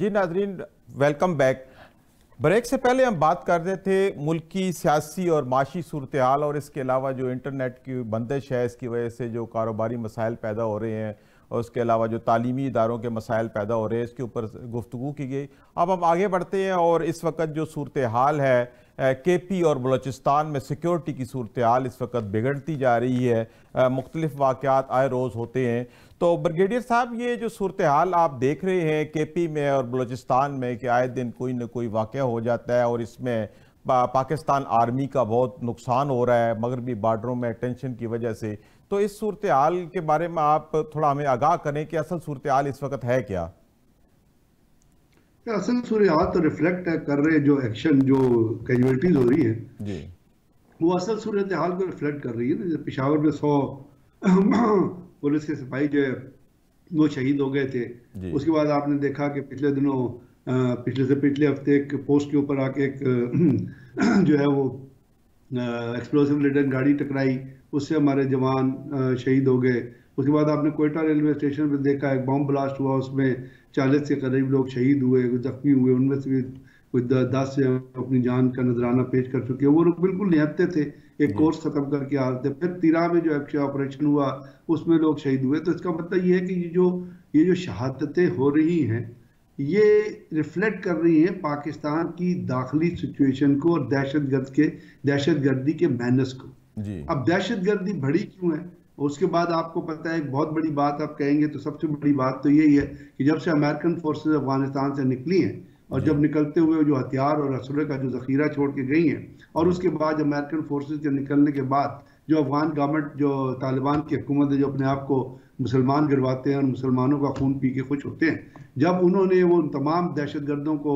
जी नाजरीन, welcome back. Break से पहले हम बात कर रहे थे मुल्क की सियासी और माशी सूरत हाल, और इसके अलावा जो इंटरनेट की बंदिश है इसकी वजह से जो कारोबारी मसाइल पैदा हो रहे हैं, और उसके अलावा जो तालीमी इदारों के मसाइल पैदा हो रहे हैं, इसके ऊपर गुफ्तगू की गई। अब हम आगे बढ़ते हैं और इस वक्त जो सूरत हाल है केपी और बलूचिस्तान में सिक्योरिटी की सूरत हाल इस वक्त बिगड़ती जा रही है। मुख्तलिफ वाक़यात आए रोज़ होते हैं। तो ब्रिगेडियर साहब, ये जो सूरत हाल आप देख रहे हैं केपी में और बलूचिस्तान में कि आए दिन कोई न कोई वाक़या हो जाता है और इसमें पाकिस्तान आर्मी का बहुत नुकसान हो रहा है मगरबी बार्डरों में टेंशन की वजह से, तो इस सूरत हाल के बारे में आप थोड़ा हमें आगाह करें कि असल सूरत हाल इस वक्त है क्या? असल सूरत हाल तो रिफ्लेक्ट कर रहे जो एक्शन जो कैजुअलिटीज हो रही है जी, वो असल सूरत हाल को रिफ्लेक्ट कर रही है। जैसे पेशावर में 100 पुलिस के सिपाही जो है वो शहीद हो गए थे। उसके बाद आपने देखा कि पिछले दिनों पिछले हफ्ते एक पोस्ट के ऊपर आके एक जो है वो एक्सप्लोसिव लेडन गाड़ी टकराई, उससे हमारे जवान शहीद हो गए। उसके बाद आपने कोयटा रेलवे स्टेशन पर देखा एक बॉम्ब ब्लास्ट हुआ, उसमें 40 के करीब लोग शहीद हुए, जख्मी हुए, उनमें से भी कोई 10 से अपनी जान का नजराना पेश कर चुके हैं। वो लोग बिल्कुल निहत्ते थे, एक कोर्स खत्म करके आ रहे थे। फिर तिरा में जो ऑपरेशन हुआ उसमें लोग शहीद हुए। तो इसका मतलब ये है कि ये जो शहादतें हो रही हैं ये रिफ्लेक्ट कर रही है पाकिस्तान की दाखिली सिचुएशन को और दहशतगर्दी के मैनस को। अब दहशतगर्दी बढ़ी क्यों है उसके बाद आपको पता है एक बहुत बड़ी बात आप कहेंगे तो सबसे बड़ी बात तो यही है कि जब से अमेरिकन फोर्सेस अफगानिस्तान से निकली हैं और जब निकलते हुए जो हथियार और असले का जो जखीरा छोड़ के गई हैं, और उसके बाद अमेरिकन फोर्सेस के निकलने के बाद जो अफगान गवर्नमेंट जो तालिबान की हुकूमत है जो अपने आप को मुसलमान गिरवाते हैं और मुसलमानों का खून पी के खुश होते हैं, जब उन्होंने वो तमाम दहशतगर्दों को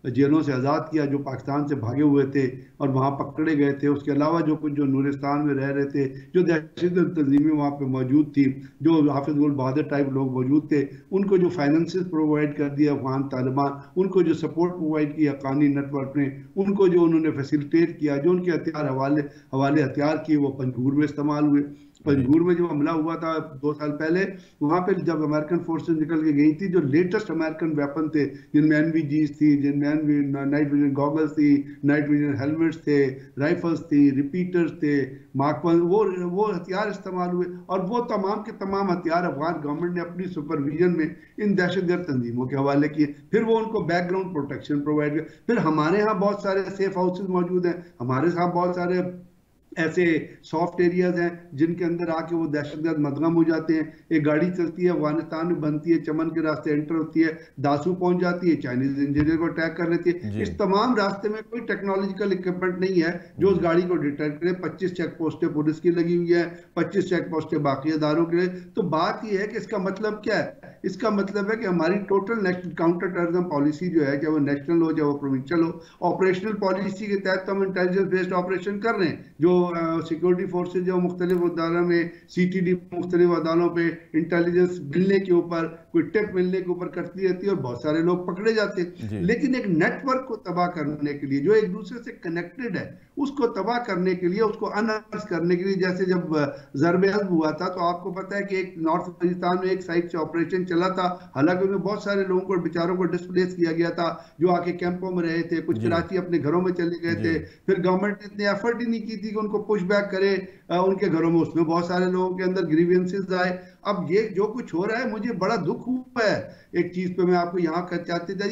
जेलों से आज़ाद किया जो पाकिस्तान से भागे हुए थे और वहाँ पकड़े गए थे, उसके अलावा जो कुछ जो नूरिस्तान में रह रहे थे, जो दहशत तंजीमें वहाँ पे मौजूद थी, जो हाफिज गुल बहादुर टाइप लोग मौजूद थे, उनको जो फाइनेंसेस प्रोवाइड कर दिया अफगान तालिबान, उनको जो सपोर्ट प्रोवाइड किया हक्कानी नेटवर्क ने, उनको जो उन्होंने फैसिलिटेट किया, जो उनके हथियार हवाले हथियार किए वो पंजगूर में इस्तेमाल हुए। पंजगूर में जो हमला हुआ था 2 साल पहले, वहां पे जब अमेरिकन फोर्सेस निकल के गई थी, जो लेटेस्ट अमेरिकन वेपन थे जिनमें एनवीजीज थी, जिनमें नाइट विजन गॉगल्स थी, नाइट विजन हेलमेट्स थे, राइफल्स थी, रिपीटर्स थे, मार्क 1, वो हथियार इस्तेमाल हुए। और वो तमाम के तमाम हथियार अफगान गवर्नमेंट ने अपनी सुपरविजन में इन दहशतगर्द तंजीमों के हवाले किए। फिर वो उनको बैकग्राउंड प्रोटेक्शन प्रोवाइड किया। फिर हमारे यहाँ बहुत सारे सेफ हाउसेज मौजूद हैं, हमारे साथ बहुत सारे ऐसे सॉफ्ट एरियाज हैं जिनके अंदर आके वो दहशतगर्द मदगम हो जाते हैं। एक गाड़ी चलती है अफगानिस्तान में, बनती है, चमन के रास्ते एंटर होती है, दासू पहुंच जाती है, चाइनीज इंजीनियर को अटैक कर लेती है। इस तमाम रास्ते में कोई टेक्नोलॉजिकल इक्विपमेंट नहीं है जो उस गाड़ी को डिटेक्ट करे। 25 चेक पोस्टें पुलिस की लगी हुई है, 25 चेक पोस्टें बाकी अदारों के लिए। तो बात यह है कि इसका मतलब क्या है? इसका मतलब है कि हमारी total national counter terrorism policy जो है, चाहे वो नेशनल हो चाहे वो प्रोविंशियल हो, ऑपरेशनल पॉलिसी के तहत हम इंटेलिजेंस बेस्ड ऑपरेशन कर रहे हैं। जो सिक्योरिटी फोर्सेज जो मुख्तलिफ अदालों में CTD मुख्तलिफ अदालों पे इंटेलिजेंस मिलने के ऊपर, कोई टिप मिलने के ऊपर करती रहती है और बहुत सारे लोग पकड़े जाते हैं। लेकिन एक नेटवर्क को तबाह करने के लिए जो एक दूसरे से कनेक्टेड है उसको तबाह करने के लिए, उसको अनर्थ करने के लिए, जैसे जब ज़रब हुआ था तो आपको पता है कि एक नॉर्थ पाकिस्तान में एक साइड से ऑपरेशन चला था, हालांकि उसमें बहुत सारे लोगों को बेचारों को डिस्प्लेस किया गया था जो आके कैंपों में रहे थे, कुछ कराची अपने घरों में चले गए थे। फिर गवर्नमेंट ने इतनी एफर्ट ही नहीं की थी कि उनको पुश बैक करे उनके घरों में। उसमें बहुत सारे लोगों के अंदर ग्रीवेंसेस आए। अब ये जो कुछ हो रहा है मुझे बड़ा दुख हुआ है। एक चीज पे मैं आपको यहाँ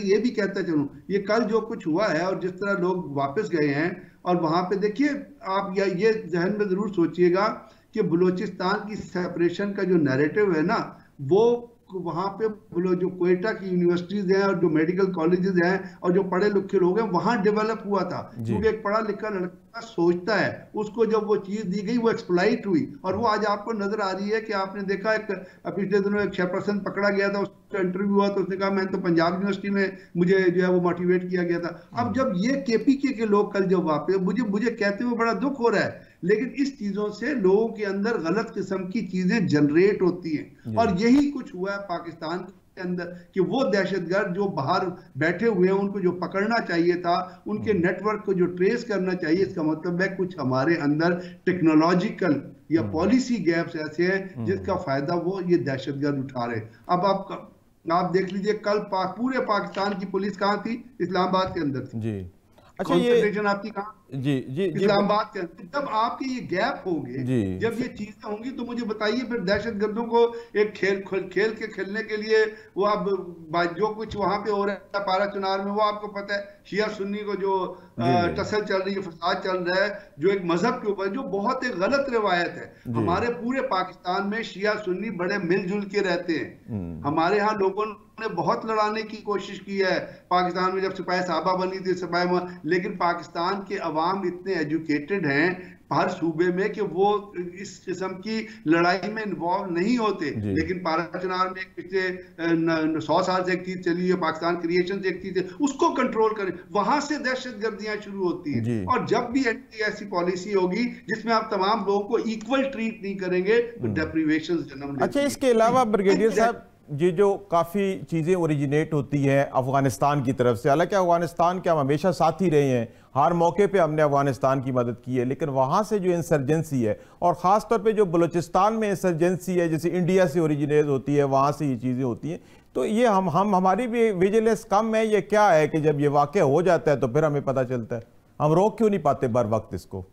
ये भी कहता चलूं, ये कल जो कुछ हुआ है और जिस तरह लोग वापस गए हैं, और वहां पे देखिए आप ये जहन में जरूर सोचिएगा कि बलूचिस्तान की सेपरेशन का जो नैरेटिव है ना, वो वहां पे जो कोयटा की यूनिवर्सिटीज हैं और जो मेडिकल कॉलेजेस हैं और जो पढ़े लिखे लोग हैं वहां डेवलप हुआ था। क्योंकि एक पढ़ा लिखा लड़का सोचता है, उसको जब वो चीज दी गई वो एक्सप्लॉइट हुई, और वो आज आपको नजर आ रही है कि आपने देखा एक पिछले दिनों एक चेयरपर्सन पकड़ा गया था, उसका इंटरव्यू हुआ तो उसने कहा मैंने तो पंजाब यूनिवर्सिटी में मुझे जो है वो मोटिवेट किया गया था। अब जब ये KPK के लोग कल जब वापस मुझे कहते हुए बड़ा दुख हो रहा है, लेकिन इस चीजों से लोगों के अंदर गलत किस्म की चीजें जनरेट होती हैं। और यही कुछ हुआ है पाकिस्तान के अंदर कि वो दहशतगर्द जो बाहर बैठे हुए हैं उनको जो पकड़ना चाहिए था, उनके नेटवर्क को जो ट्रेस करना चाहिए, इसका मतलब है कुछ हमारे अंदर टेक्नोलॉजिकल या पॉलिसी गैप्स ऐसे हैं जिसका फायदा वो ये दहशतगर्द उठा रहे। अब आप आप देख लीजिए कल पूरे पाकिस्तान की पुलिस कहाँ थी? इस्लामाबाद के अंदर थी। जी। अच्छा, कॉन्सेंट्रेशन आपकी कहाँ? जी जी जी इस्लामाबाद के अंदर। जब आपके ये गैप होंगे, जी जब ये चीजें होंगी, तो मुझे बताइए फिर दहशतगर्दों को एक खेलने के लिए वो अब जो कुछ वहां पे हो रहा है पारा चुनार में, वो आपको पता है शिया सुन्नी को जो टसल चल रही है, फसाद चल रहा है, जो एक मजहब के ऊपर, जो बहुत एक गलत रिवायत है। हमारे पूरे पाकिस्तान में शिया सुन्नी बड़े मिलजुल के रहते हैं। हमारे यहाँ लोगों ने बहुत लड़ाने की कोशिश की है पाकिस्तान में, जब सिपाही साहबा बनी थी लेकिन पाकिस्तान के अवाम इतने एजुकेटेड हैं हर सूबे में कि वो इस किस्म की लड़ाई में इन्वॉल्व नहीं होते। लेकिन पारा चुनार में पिछले 100 साल से एक चीज चली है, पाकिस्तान क्रिएशन से एक चीज है, उसको कंट्रोल करें, वहां से दहशतगर्दियां शुरू होती हैं। और जब भी ऐसी पॉलिसी होगी जिसमें आप तमाम लोगों को इक्वल ट्रीट नहीं करेंगे तो डेप्रिवेशन जन्म लेती है। अच्छा, इसके अलावा ब्रिगेडियर साहब, ये जो काफ़ी चीज़ें ओरिजिनेट होती हैं अफ़गानिस्तान की तरफ से, हालांकि अफ़गानिस्तान के हम हमेशा साथ ही रहे हैं, हर मौके पे हमने अफ़गानिस्तान की मदद की है, लेकिन वहाँ से जो इंसर्जेंसी है और ख़ास तौर पे जो बलूचिस्तान में इंसर्जेंसी है, जैसे इंडिया से ओरिजिनेट होती है, वहाँ से ये चीज़ें होती हैं, तो ये हमारी भी विजिलेंस कम है? ये क्या है कि जब ये वाक़या हो जाता है तो फिर हमें पता चलता है, हम रोक क्यों नहीं पाते बर वक्त इसको?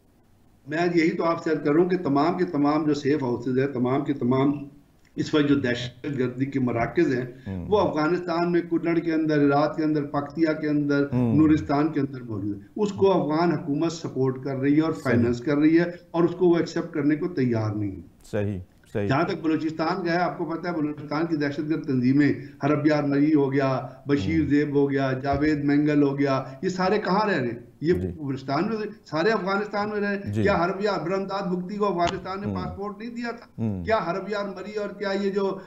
मैं यही तो आपसे अर्ज करूँ कि तमाम के तमाम जो सेफ हाउसेज है, तमाम के तमाम इस वक्त जो दहशतगर्दी के मराकज हैं, वो अफगानिस्तान में कुल्लड़ के अंदर, इराक के अंदर, पख्तिया के अंदर, नूरिस्तान के अंदर मौजूद है। उसको अफगान हुकूमत सपोर्ट कर रही है और फाइनेंस कर रही है, और उसको वो एक्सेप्ट करने को तैयार नहीं है। सही। जहां तक बलूचिस्तान गया, आपको पता है बलूचिस्तान की दहशतगर्द तंजीमें, हरबयार मरी हो गया, बशीर जेब हो गया, जावेद मेंगल हो गया, ये सारे कहाँ रह रहे हैं? ये बलूचिस्तान में, सारे अफगानिस्तान में रहे। क्या हरबयार ब्रह्मदाद भुगती को अफगानिस्तान ने पासपोर्ट नहीं दिया था? क्या हरबयार मरी और क्या ये जो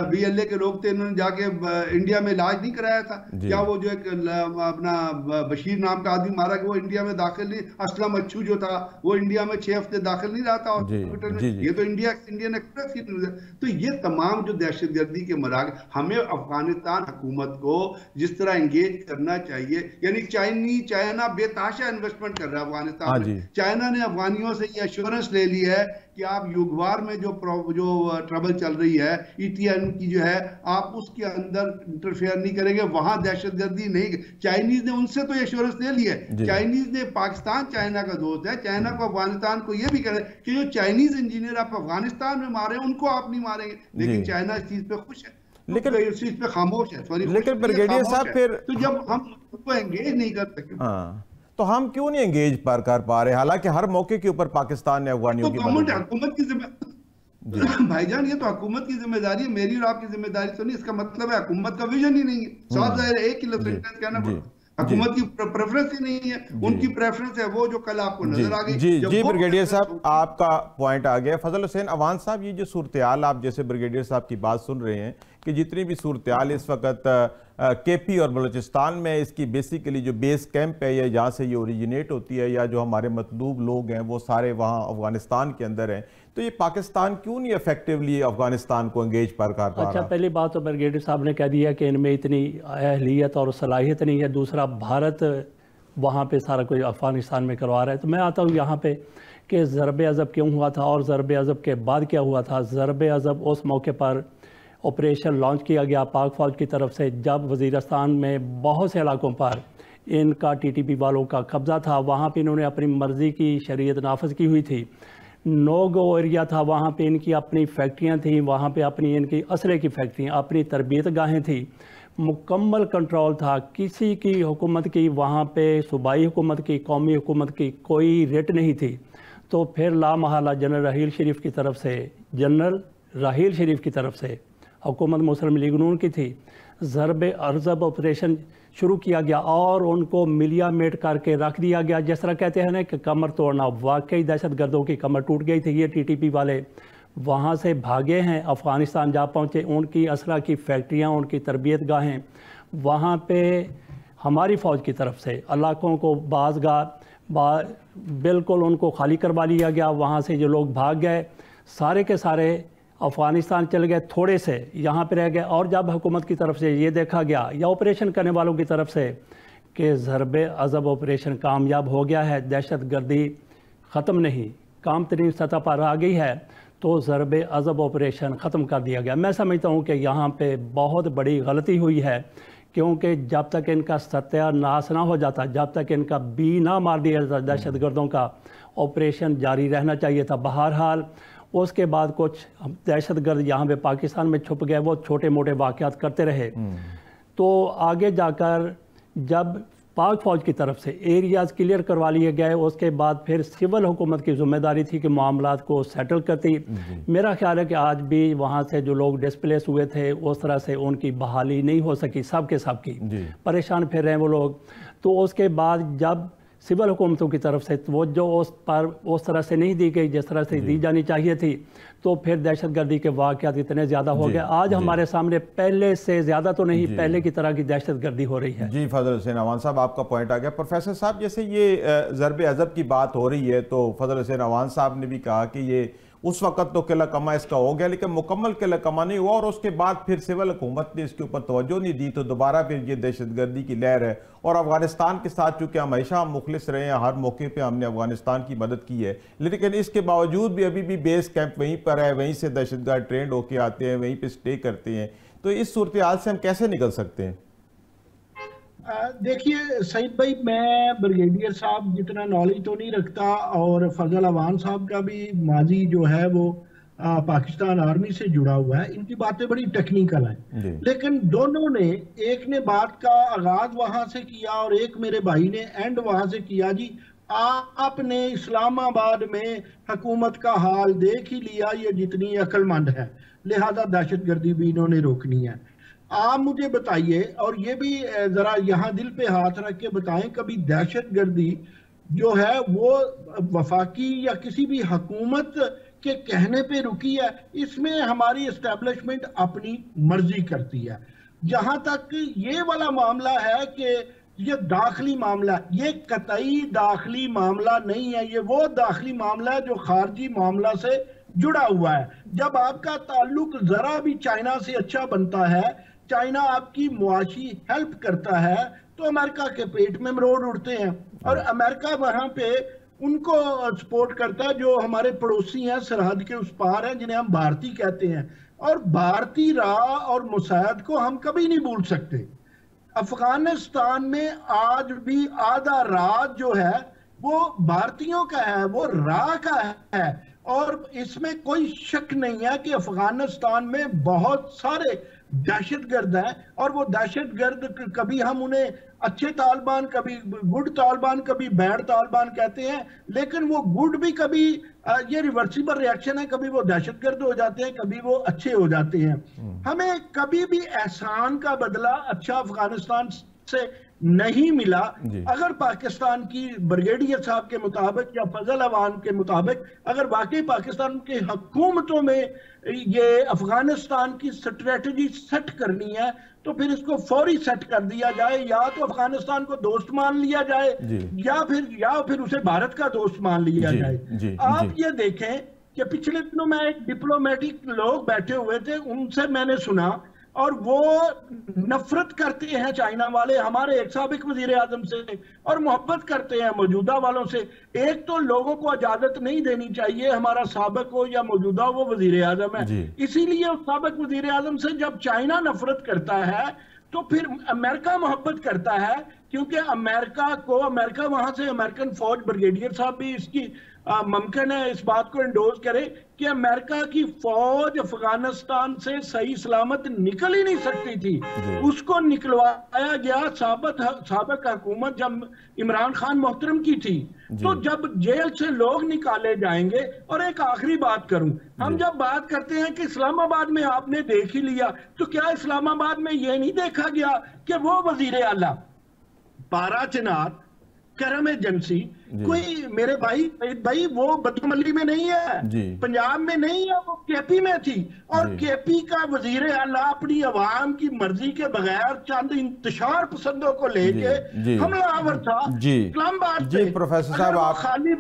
BLA के लोग थे, इन्होंने जाके इंडिया में इलाज नहीं कराया था? क्या वो जो एक अपना बशीर नाम का आदमी मारा गया, वो इंडिया में दाखिल नहीं, असलम अच्छू जो था वो इंडिया में 6 हफ्ते दाखिल नहीं रहा था हॉस्पिटल में? ये तो इंडियन एक्सप्रेस की न्यूज़ है। तो ये तमाम जो दहशतगर्दी के मराकज, हमें अफगानिस्तान हुकूमत को जिस तरह एंगेज करना चाहिए, यानी चाइना बेताशा इन्वेस्टमेंट कर रहा है अफगानिस्तान में। चाइना ने अफगानियों से ये एश्योरेंस ले ली है कि आप युगवार में जो ट्रबल चल रही है, ETN की जो है, आप उसके अंदर इंटरफेयर नहीं करेंगे, वहां दहशतगर्दी नहीं। चाइनीज ने उनसे तो एश्योरेंस ले लिया है। चाइनीज ने, पाकिस्तान चाइना का दोस्त है, चाइना को अफगानिस्तान को यह भी कह रहे हैं कि जो चाइनीज इंजीनियर आप अफगानिस्तान में मारे उनको आप नहीं मारेंगे। लेकिन चाइना इस चीज पे खुश है, लेकिन इस चीज पे खामोश है। लेकिन ब्रिगेडियर साहब, फिर तो जब हम उनको एंगेज नहीं कर सके, तो हम क्यों नहीं एंगेज कर पा रहे? हालांकि हर मौके के ऊपर पाकिस्तान ने अफगानियों की मदद। हुकूमत की जिम्मेदारी भाईजान, ये तो हुकूमत की जिम्मेदारी है, मेरी और आपकी जिम्मेदारी तो नहीं। इसका मतलब है हुकूमत का विजन ही नहीं है। साफ जाहिर है, एक ही लफ्ज़ कहना पड़ता, हुकूमत की प्रेफरेंस ही नहीं है। उनकी प्रेफरेंस है वो जो कल आपको नजर आ गई। जी ब्रिगेडियर साहब, आपका पॉइंट आ गया। फजल हुसैन अवान साहब, ये जो सूरत-ए-हाल, आप जैसे ब्रिगेडियर साहब की बात सुन रहे हैं कि जितनी भी सूरत-ए-हाल इस वक्त KP और बलूचिस्तान में, इसकी बेसिकली जो बेस कैंप है या जहाँ से ये ओरिजिनेट होती है, या जो हमारे मतलूब लोग हैं वो सारे वहाँ अफगानिस्तान के अंदर हैं, तो ये पाकिस्तान क्यों नहीं इफेक्टिवली अफगानिस्तान को एंगेज कर पा रहा? अच्छा, पहली बात तो ब्रिगेडियर साहब ने कह दिया कि इनमें इतनी अहलियत और सलाहियत नहीं है। दूसरा, भारत वहाँ पे सारा कुछ अफगानिस्तान में करवा रहा है। तो मैं आता हूँ यहाँ पे कि ज़रब-ए-अज़ब क्यों हुआ था और ज़रब-ए-अज़ब के बाद क्या हुआ था। ज़रब-ए-अज़ब उस मौके पर ऑपरेशन लॉन्च किया गया पाक फ़ौज की तरफ से, जब वज़ीरिस्तान में बहुत से इलाकों पर इनका TTP वालों का कब्ज़ा था। वहाँ पे इन्होंने अपनी मर्ज़ी की शरीयत नाफज की हुई थी। नो गो एरिया था, वहाँ पे इनकी अपनी फैक्ट्रियाँ थीं, वहाँ पे अपनी इनकी असले की फैक्ट्रियाँ, अपनी तरबियत गाहें थी, मुकम्मल कंट्रोल था। किसी की हुकूमत की वहाँ पे, सूबाई हुकूमत की, कौमी हुकूमत की कोई रेट नहीं थी। तो फिर लामहला जनरल राहील शरीफ की तरफ से हुकूमत मुस्लिम लीग नून की थी, ज़रब-ए-अज़ब ऑपरेशन शुरू किया गया और उनको मिलिया मेट करके रख दिया गया। जिस तरह कहते हैं ना कि कमर तोड़ना, वाकई दहशतगर्दों की कमर टूट गई थी। ये TTP वाले वहाँ से भागे हैं, अफ़गानिस्तान जा पहुँचे। उनकी असला की फैक्ट्रियाँ, उनकी तरबियत गाहें, वहाँ पे हमारी फ़ौज की तरफ से इलाकों को बिल्कुल उनको खाली करवा लिया गया। वहाँ से जो लोग भाग गए, सारे के सारे अफ़गानिस्तान चले गए, थोड़े से यहाँ पे रह गए। और जब हुकूमत की तरफ से ये देखा गया, या ऑपरेशन करने वालों की तरफ से, कि ज़रब-ए-अज़ब ऑपरेशन कामयाब हो गया है, दहशत गर्दी ख़त्म नहीं, काम तरीन सतह पर आ गई है, तो ज़रबे अज़ब ऑपरेशन ख़त्म कर दिया गया। मैं समझता हूँ कि यहाँ पे बहुत बड़ी गलती हुई है, क्योंकि जब तक इनका सत्यानाश ना हो जाता, जब तक इनका बी ना मार दिया जाता दहशतगर्दों का, ऑपरेशन जारी रहना चाहिए था। बहरहाल उसके बाद कुछ दहशतगर्द यहाँ पे पाकिस्तान में छुप गए, वो छोटे मोटे वाक़यात करते रहे। तो आगे जाकर जब पाक फ़ौज की तरफ से एरियाज़ क्लियर करवा लिए गए, उसके बाद फिर सिविल हुकूमत की ज़िम्मेदारी थी कि मामलात को सेटल करती। मेरा ख्याल है कि आज भी वहाँ से जो लोग डिस्प्लेस हुए थे उस तरह से उनकी बहाली नहीं हो सकी, सब के सब की परेशान फिर रहे हैं वो लोग। तो उसके बाद जब सिविल हुकूमतों की तरफ से वो जो उस पर उस तरह से नहीं दी गई जिस तरह से दी जानी चाहिए थी, तो फिर दहशतगर्दी के वाक़यात इतने ज़्यादा हो गए। आज हमारे सामने पहले से ज़्यादा तो नहीं, पहले की तरह की दहशतगर्दी हो रही है। जी फजल हुसैन अवान साहब, आपका पॉइंट आ गया। प्रोफेसर साहब, जैसे ये ज़रबे अज़ब की बात हो रही है, तो फजल हुसैन अवान साहब ने भी कहा कि ये उस वक्त तो किला कमा इसका हो गया, लेकिन मुकम्मल किला कमा नहीं हुआ, और उसके बाद फिर सिविल हुकूमत ने इसके ऊपर तवज्जो नहीं दी, तो दोबारा फिर ये दहशतगर्दी की लहर है। और अफगानिस्तान के साथ चूँकि हमेशा हम मुखलिस रहे हैं, हर मौके पर हमने अफगानिस्तान की मदद की है, लेकिन इसके बावजूद भी अभी भी बेस कैंप वहीं पर है, वहीं से दहशतगर्द ट्रेंड होके आते हैं, वहीं पर स्टे करते हैं। तो इस सूरत हाल से हम कैसे निकल सकते हैं? देखिए सईद भाई, मैं ब्रिगेडियर साहब जितना नॉलेज तो नहीं रखता, और फजल अवान साहब का भी माजी जो है वो पाकिस्तान आर्मी से जुड़ा हुआ है, इनकी बातें बड़ी टेक्निकल हैं। लेकिन दोनों ने, एक ने बात का आगाज वहां से किया और एक मेरे भाई ने एंड वहां से किया। जी आपने इस्लामाबाद में हुकूमत का हाल देख ही लिया, ये जितनी अक्लमंद है, लिहाजा दहशतगर्दी भी इन्होंने रोकनी है। आप मुझे बताइए, और ये भी जरा यहाँ दिल पे हाथ रख के बताएं, कभी दहशतगर्दी जो है वो वफाकी या किसी भी हुकूमत के कहने पे रुकी है? इसमें हमारी एस्टेब्लिशमेंट अपनी मर्जी करती है। जहां तक ये वाला मामला है कि ये दाखिली मामला, ये कतई दाखिली मामला नहीं है, ये वो दाखिली मामला है जो खारजी मामला से जुड़ा हुआ है। जब आपका ताल्लुक जरा भी चाइना से अच्छा बनता है, चाइना आपकी मुआशी हेल्प करता है, तो अमेरिका के पेट में मरोड़ उड़ते हैं, और अमेरिका वहां पे उनको सपोर्ट करता है जो हमारे पड़ोसी हैं, सरहद के उस पार हैं, जिन्हें हम भारतीय कहते हैं। और भारतीय राह और मुसायद को हम कभी नहीं भूल सकते। अफगानिस्तान में आज भी आधा राज जो है वो भारतीयों का है, वो राह का है, और इसमें कोई शक नहीं है कि अफगानिस्तान में बहुत सारे दहशतगर्द हैं, और वो दहशतगर्द कभी हम उन्हें अच्छे तालिबान, कभी गुड तालिबान, कभी बैड तालिबान कहते हैं, लेकिन वो गुड भी कभी ये रिवर्सिबल रिएक्शन है, कभी वो दहशतगर्द हो जाते हैं, कभी वो अच्छे हो जाते हैं। हमें कभी भी एहसान का बदला अच्छा अफगानिस्तान से नहीं मिला। अगर पाकिस्तान की ब्रिगेडियर साहब के मुताबिक या फजल अवान के मुताबिक अगर वाकई पाकिस्तान की हुकूमतों में ये अफगानिस्तान की स्ट्रेटजी सेट करनी है, तो फिर इसको फौरी सेट कर दिया जाए, या तो अफगानिस्तान को दोस्त मान लिया जाए या फिर उसे भारत का दोस्त मान लिया जाए। आप ये देखें कि पिछले दिनों में एक डिप्लोमेटिक लोग बैठे हुए थे, उनसे मैंने सुना, और वो नफरत करते हैं चाइना वाले हमारे एक साबिक वजीर आजम से, और मोहब्बत करते हैं मौजूदा वालों से। एक तो लोगों को इजाजत नहीं देनी चाहिए, हमारा साबिक हो या मौजूदा वो वजीर आजम है, इसीलिए उस साबिक वजीर आजम से जब चाइना नफरत करता है तो फिर अमेरिका मोहब्बत करता है, क्योंकि अमेरिका वहां से अमेरिकन फौज, ब्रिगेडियर साहब भी इसकी मुमकिन है इस बात को इंडोर्स करे कि अमेरिका की फौज अफगानिस्तान से सही सलामत निकल ही नहीं सकती थी, उसको निकलवाया गया साबिक हुकूमत जब इमरान खान मोहतरम की थी। तो जब जेल से लोग निकाले जाएंगे, और एक आखिरी बात करूं, हम जब बात करते हैं कि इस्लामाबाद में आपने देख ही लिया, तो क्या इस्लामाबाद में यह नहीं देखा गया कि वो वजीर आला पारा चिनार करम एजेंसी कोई, मेरे भाई वो बदमली में नहीं है, पंजाब में नहीं है, वो केपी में थी, और केपी का वजीर आला अपनी अवाम की मर्जी के बगैर चंद इंतशार पसंदों को लेके हमलावर था इस्लामाबाद से। प्रोफेसर साहब, आप खाली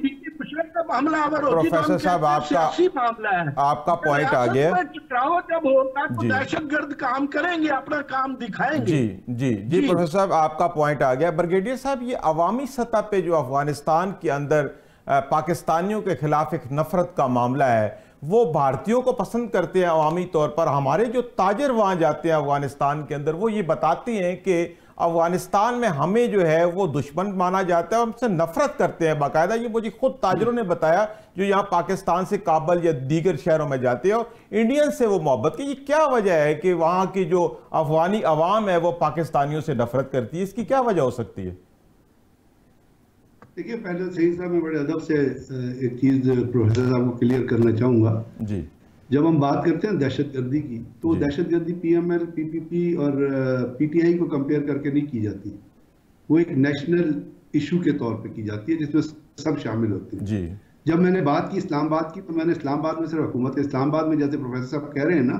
हमलावर होती, प्रोफेसर साहब आपका पॉइंट आ गया। जब होगा तो दहशतगर्द काम करेंगे, अपना काम दिखाएंगे। जी प्रोफेसर साहब, आपका पॉइंट आ गया। ब्रिगेडियर साहब, ये अवामी सतह पे जो अफगानिस्तान के अंदर पाकिस्तानियों के खिलाफ एक नफरत का मामला है, वो भारतीयों को पसंद करते हैं अवामी तौर पर। हमारे जो ताजिर वहाँ जाते हैं अफगानिस्तान के अंदर, वो ये बताते हैं कि अफगानिस्तान में हमें जो है वो दुश्मन माना जाता है, हमसे नफरत करते हैं बाकायदा। ये मुझे खुद ताजिरों ने बताया जो यहाँ पाकिस्तान से काबल या दीगर शहरों में जाते हैं, और इंडियन से वो मोहब्बत की। ये क्या वजह है कि वहाँ की जो अफगानी अवाम है वो पाकिस्तानियों से नफरत करती है? इसकी क्या वजह हो सकती है? देखिए, पहले सही साहब मैं बड़े अदब से एक चीज़ प्रोफेसर साहब को क्लियर करना चाहूँगा जी। जब हम बात करते हैं दहशतगर्दी की, तो दहशतगर्दी PML, PPP और PTI को कंपेयर करके नहीं की जाती। वो एक नेशनल इशू के तौर पे की जाती है जिसमें सब शामिल होते हैं जी। जब मैंने बात की इस्लामाबाद की, तो मैंने इस्लामाबाद में सिर्फ हुकूमत, इस्लामाबाद में जैसे प्रोफेसर साहब कह रहे हैं ना,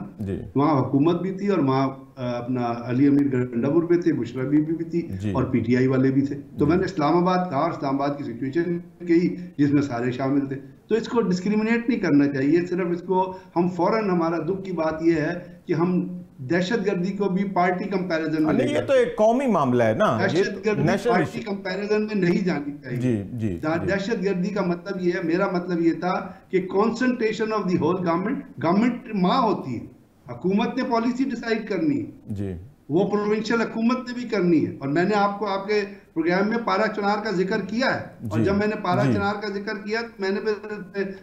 वहाँ हुकूमत भी थी और वहाँ अपना अली अमीर गंडापुर पे थे, बुशरा बीबी भी थी और PTI वाले भी थे। तो मैंने इस्लामाबाद कहा और इस्लामाबाद की सिचुएशन कही जिसमें सारे शामिल थे। तो इसको डिस्क्रिमिनेट नहीं करना चाहिए, सिर्फ इसको हम फौरन, हमारा दुख की बात यह है कि हम दहशतगर्दी को भी पार्टी कंपैरिजन में नहीं, ये तो एक कौमी मामला है ना, दहशतगर्दी पार्टी कंपैरिजन में नहीं जानी चाहिए। दहशतगर्दी का मतलब ये है, मेरा मतलब ये था कि concentration of the whole government माँ होती है, हुकूमत ने पॉलिसी डिसाइड करनी है जी, वो प्रोविंशियल हुकूमत ने भी करनी है। और मैंने आपको आपके प्रोग्राम में पारा चुनार का जिक्र किया है, और जब मैंने पारा चुनार का जिक्र किया तो मैंने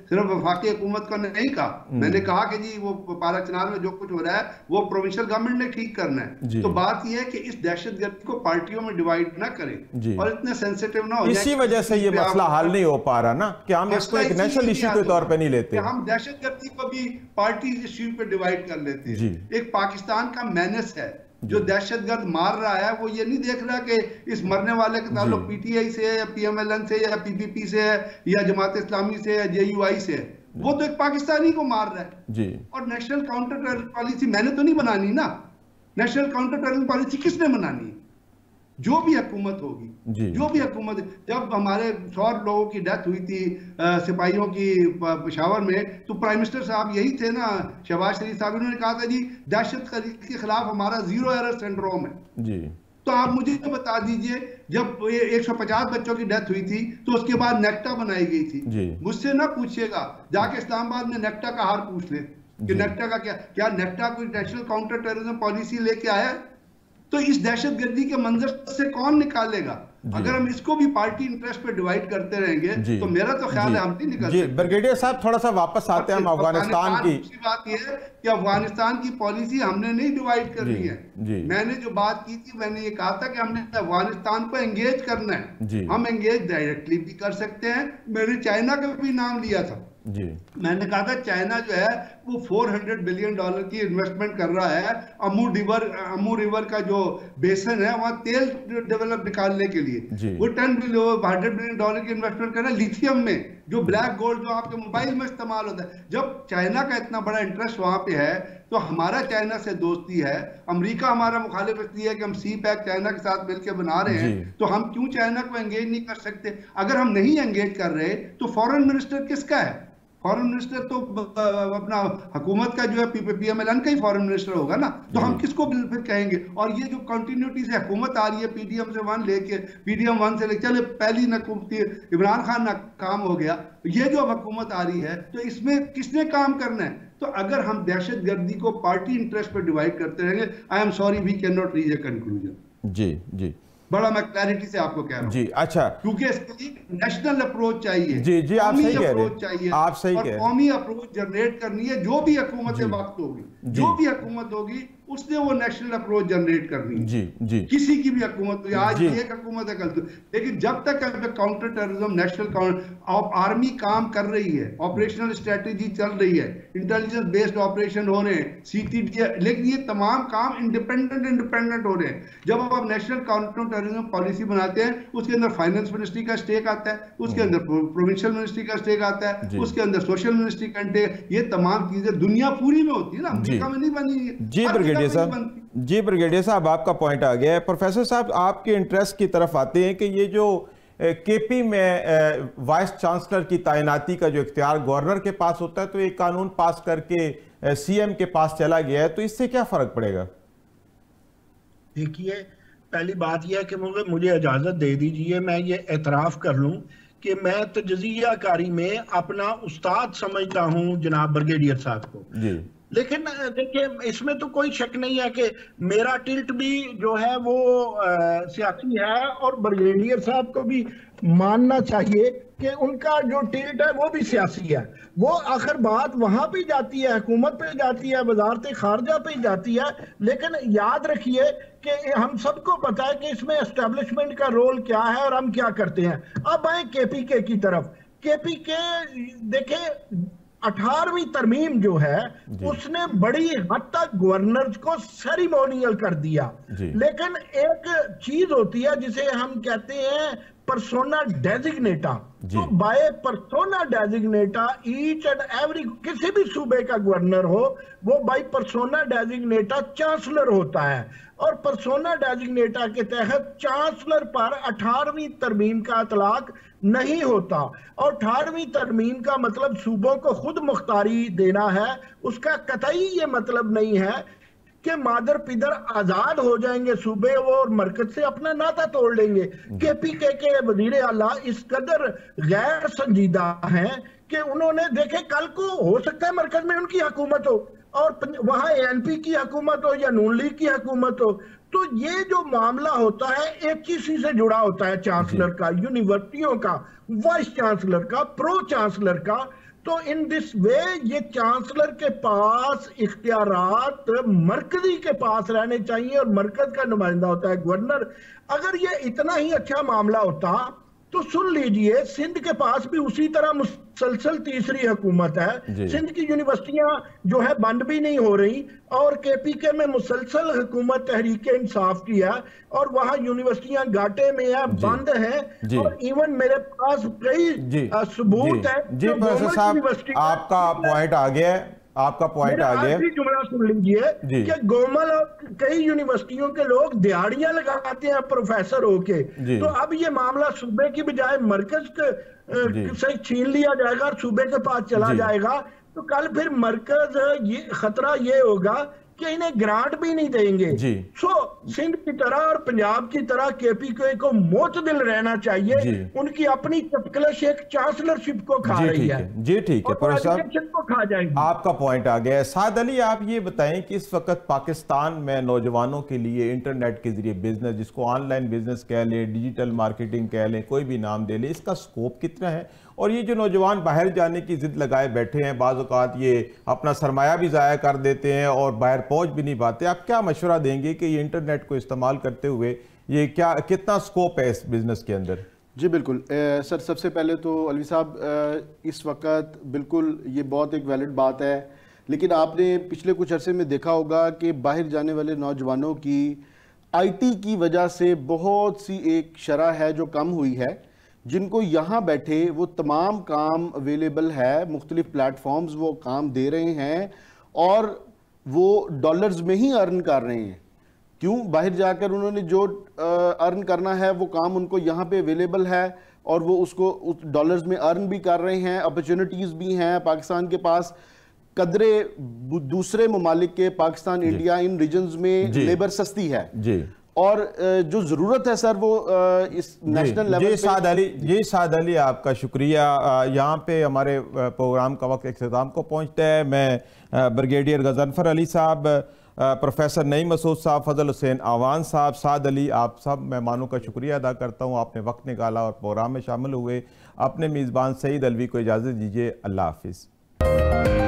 सिर्फ वफाकी हुकूमत का नहीं कहा, मैंने कहा कि जी वो पारा चुनार में जो कुछ हो रहा है वो प्रोविंशियल गवर्नमेंट ने ठीक करना है। तो बात यह है कि इस दहशतगर्दी को पार्टियों में डिवाइड ना करें और इतने सेंसिटिव ना हो। इसी वजह से ये मसला हल नहीं हो पा रहा ना, कि हम इसको एक नेशनल इशू के तौर पर नहीं लेते, हम दहशतगर्दी को भी पार्टी इशू पे डिवाइड कर लेते हैं। एक पाकिस्तान का मैनेस है जो दहशतगर्द मार रहा है, वो ये नहीं देख रहा कि इस मरने वाले का ताल्लुक PTI से है या PMLN से या PPP से है या जमात इस्लामी से है, JUI से है। वो तो एक पाकिस्तानी को मार रहा है जी। और नेशनल काउंटर टेररिज्म पॉलिसी मैंने तो नहीं बनानी ना, नेशनल काउंटर टेररिज्म पॉलिसी किसने बनानी है? जो भी हुकूमत होगी, जो भी हुकूमत। जब हमारे 100 लोगों की डेथ हुई थी सिपाहियों की पेशावर में, तो प्राइम मिनिस्टर साहब यही थे ना, शहबाज शरीफ साहब, उन्होंने कहा था जी दहशतगर्दी के खिलाफ हमारा 0 एरर सिंड्रोम है जी। तो आप मुझे तो बता दीजिए, जब 150 बच्चों की डेथ हुई थी तो उसके बाद नेक्टा बनाई गई थी। मुझसे ना पूछिएगा, जाके इस्लामाबाद में नेक्टा का हाल पूछ ले कि नेक्टा का क्या नेक्टा कोई नेशनल काउंटर टेररिज्म पॉलिसी लेके आया है? तो इस दहशतगर्दी के मंजर से कौन निकालेगा? अगर हम इसको भी पार्टी इंटरेस्ट पे डिवाइड करते रहेंगे तो मेरा तो ख्याल है हम नहीं निकल सकते। ब्रिगेडियर साहब, थोड़ा सा वापस आते हैं हम अफगानिस्तान की। दूसरी बात यह है कि अफगानिस्तान की पॉलिसी हमने नहीं डिवाइड करनी है। मैंने जो बात की थी, मैंने ये कहा था कि हमने अफगानिस्तान को एंगेज करना है। हम एंगेज डायरेक्टली भी कर सकते हैं। मैंने चाइना का भी नाम लिया था जी। मैंने कहा था चाइना जो है वो $400 बिलियन की इन्वेस्टमेंट कर रहा है अमू रिवर का जो बेसन है वहां तेल डेवलप निकालने के लिए। वो $100 बिलियन की इन्वेस्टमेंट कर रहा है लिथियम में, जो ब्लैक गोल्ड जो आपके मोबाइल में इस्तेमाल होता है। जब चाइना का इतना बड़ा इंटरेस्ट वहां पे है तो हमारा चाइना से दोस्ती है। अमेरिका हमारा मुखालिफ इसलिए है कि हम CPEC चाइना के साथ मिलकर बना रहे हैं, तो हम क्यों चाइना को एंगेज नहीं कर सकते? अगर हम नहीं एंगेज कर रहे तो फॉरेन मिनिस्टर किसका है? फॉरेन मिनिस्टर तो अपना हुकूमत का जो है PMLN का ही फॉरेन मिनिस्टर होगा ना, तो हम किसको फिर कहेंगे? और ये जो कंटिन्यूटी से हुकूमत आ रही है PDM से 1 लेके PDM 1 से लेके, चले पहली नकुमती इमरान खान नाकाम हो गया, ये जो हुकूमत आ रही है तो इसमें किसने काम करना है? तो अगर हम दहशतगर्दी को पार्टी इंटरेस्ट पर डिवाइड करते रहेंगे, I am sorry we can not reach a conclusion जी जी। बड़ा मैं क्लैरिटी से आपको कह रहा हूं जी। अच्छा, क्योंकि इसके लिए नेशनल अप्रोच चाहिए जी जी, आप सही कह रहे हैं, आप सही कह रहे हैं। कौमी अप्रोच जनरेट करनी है। जो भी हुकूमत वक्त होगी, जो भी हुकूमत होगी, उसने वो नेशनल अप्रोच जनरेट करनी है जी जी। किसी की भी हुकूमत हो, आज एक हुकूमत है कल तो, लेकिन जब तक काउंटर टेररिज्म नेशनल आर्मी काम कर रही है, ऑपरेशनल स्ट्रेटेजी चल रही है, इंटेलिजेंस बेस्ड ऑपरेशन हो रहे हैं, CTD, लेकिन ये तमाम काम इंडिपेंडेंट हो रहे हैं। जब आप नेशनल काउंटर टेररिज्म पॉलिसी बनाते हैं, उसके अंदर फाइनेंस मिनिस्ट्री का स्टेक आता है, उसके अंदर प्रोविंशियल मिनिस्ट्री का स्टेक आता है, उसके अंदर सोशल मिनिस्ट्री का स्टेक, ये तमाम चीजें दुनिया पूरी में होती है ना, अमेरिका में नहीं बनी है जी। ब्रिगेडियर साहब, आपका पॉइंट आ गया है। प्रोफेसर साहब, आपके इंटरेस्ट की तरफ आते हैं कि ये जो KP में वाइस चांसलर की तैनाती का जो इख्तियार गवर्नर के पास होता है, तो एक कानून पास करके CM के पास चला गया है, तो इससे क्या फर्क पड़ेगा? देखिए, पहली बात यह है कि मुझे इजाजत दे दीजिए मैं ये एतराफ़ कर लूँ कि मैं तजज़िया कारी में अपना उस्ताद समझता हूं जनाब ब्रिगेडियर साहब को जी। लेकिन देखिए इसमें तो कोई शक नहीं है कि मेरा टिल्ट भी जो है वो सियासी है और ब्रिगेडियर साहब को भी मानना चाहिए कि उनका जो टिल्ट है वो भी सियासी है। वो आखिर बात वहां पे जाती है, हुकूमत पे जाती है, वजारत खारजा पे जाती है। लेकिन याद रखिए कि हम सबको पता है कि इसमें एस्टेब्लिशमेंट का रोल क्या है और हम क्या करते हैं। अब आए केपीके की तरफ। केपीके देखे 18वीं तरमीम जो है उसने बड़ी हद तक गवर्नर्स को सेरिमोनियल कर दिया, लेकिन एक चीज होती है जिसे हम कहते हैं पर्सोना डेजिग्नेटा। तो by persona designata each and every किसी भी सूबे का गवर्नर हो वो बाय पर्सोना डेजिग्नेटा चांसलर होता है और पर्सोना डेजिग्नेटा के तहत चांसलर पर 18वीं तरमीम का इतलाक नहीं होता। और 18वीं तरमीम का मतलब सूबों को खुद मुख्तारी देना है। उसका कतई ये मतलब नहीं है कि मादर पिदर आजाद हो जाएंगे सूबे वो और मरकज से अपना नाता तोड़ लेंगे। केपीके के वजीर आला इस कदर गैर संजीदा हैं कि उन्होंने देखे कल को हो सकता है मरकज में उनकी हुकूमत हो और वहां एनपी की हुकूमत हो या नून लीग की हुकूमत हो। तो ये जो मामला होता है एक चीज से जुड़ा होता है, चांसलर का, यूनिवर्सिटियों का, वाइस चांसलर का, प्रो चांसलर का। तो इन दिस वे ये चांसलर के पास इख्तियारात मरकजी के पास रहने चाहिए और मरकज का नुमाइंदा होता है गवर्नर। अगर ये इतना ही अच्छा मामला होता तो सुन लीजिए सिंध के पास भी उसी तरह मुसलसल तीसरी हुकूमत है। सिंध की यूनिवर्सिटियां जो है बंद भी नहीं हो रही और केपीके में मुसलसल हुकूमत तहरीक इंसाफ की है और वहां यूनिवर्सिटियां घाटे में है, बंद है। और इवन मेरे पास कई सबूत है। जी प्रोफेसर साहब आपका पॉइंट आ गया है, आपका पॉइंट आ गया। जुमला सुन लीजिए कि गोमल और कई यूनिवर्सिटियों के लोग दिहाड़ियां लगाते हैं प्रोफेसर होके। तो अब ये मामला सूबे की बजाय मरकज से छीन लिया जाएगा और सूबे के पास चला जाएगा। तो कल फिर मरकज ये खतरा ये होगा कि इन्हें ग्रांट भी नहीं देंगे। सो सिंध की तरह और पंजाब की तरह केपीके को मोतदिल रहना चाहिए। उनकी अपनी चपकलश एक चांसलरशिप को खा रही है। जी ठीक है प्रोफेसर, को खा जाएगी। आपका पॉइंट आ गया है। साद अली आप ये बताएं कि इस वक्त पाकिस्तान में नौजवानों के लिए इंटरनेट के जरिए बिजनेस, जिसको ऑनलाइन बिजनेस कह लें, डिजिटल मार्केटिंग कह लें, कोई भी नाम दे लें, इसका स्कोप कितना है? और ये जो नौजवान बाहर जाने की जिद लगाए बैठे हैं, बाज़ औक़ात ये अपना सरमाया भी ज़ाया कर देते हैं और बाहर पहुंच भी नहीं पाते, आप क्या मशवरा देंगे कि ये इंटरनेट को इस्तेमाल करते हुए ये कितना स्कोप है इस बिज़नेस के अंदर? जी बिल्कुल सर, सबसे पहले तो अलवी साहब इस वक्त बिल्कुल ये बहुत एक वैलिड बात है, लेकिन आपने पिछले कुछ अरसे में देखा होगा कि बाहर जाने वाले नौजवानों की IT की वजह से बहुत सी एक शरह है जो कम हुई है। जिनको यहाँ बैठे वो तमाम काम अवेलेबल है, मुख्तलिफ प्लेटफॉर्म्स वो काम दे रहे हैं और वो डॉलर्स में ही अर्न कर रहे हैं। क्यों? बाहर जाकर उन्होंने जो अर्न करना है वो काम उनको यहाँ पे अवेलेबल है और वो उसको डॉलर्स में अर्न भी कर रहे हैं। अपॉर्चुनिटीज़ भी हैं पाकिस्तान के पास, कदरे दूसरे ममालिक के, पाकिस्तान, इंडिया, इन रीजन्स में लेबर सस्ती है जी। और जो ज़रूरत है सर वो इस नेशनल लेवल पे। साद अली आपका शुक्रिया। यहाँ पे हमारे प्रोग्राम का वक्त इख्तिताम को पहुँचता है। मैं ब्रिगेडियर गजनफर अली साहब, प्रोफेसर नईम मसूद साहब, फजल हुसैन आवान साहब, साद अली, आप सब मेहमानों का शुक्रिया अदा करता हूँ, आपने वक्त निकाला और प्रोग्राम में शामिल हुए। अपने मेज़बान सईद अलवी को इजाज़त दीजिए। अल्लाह हाफिज़।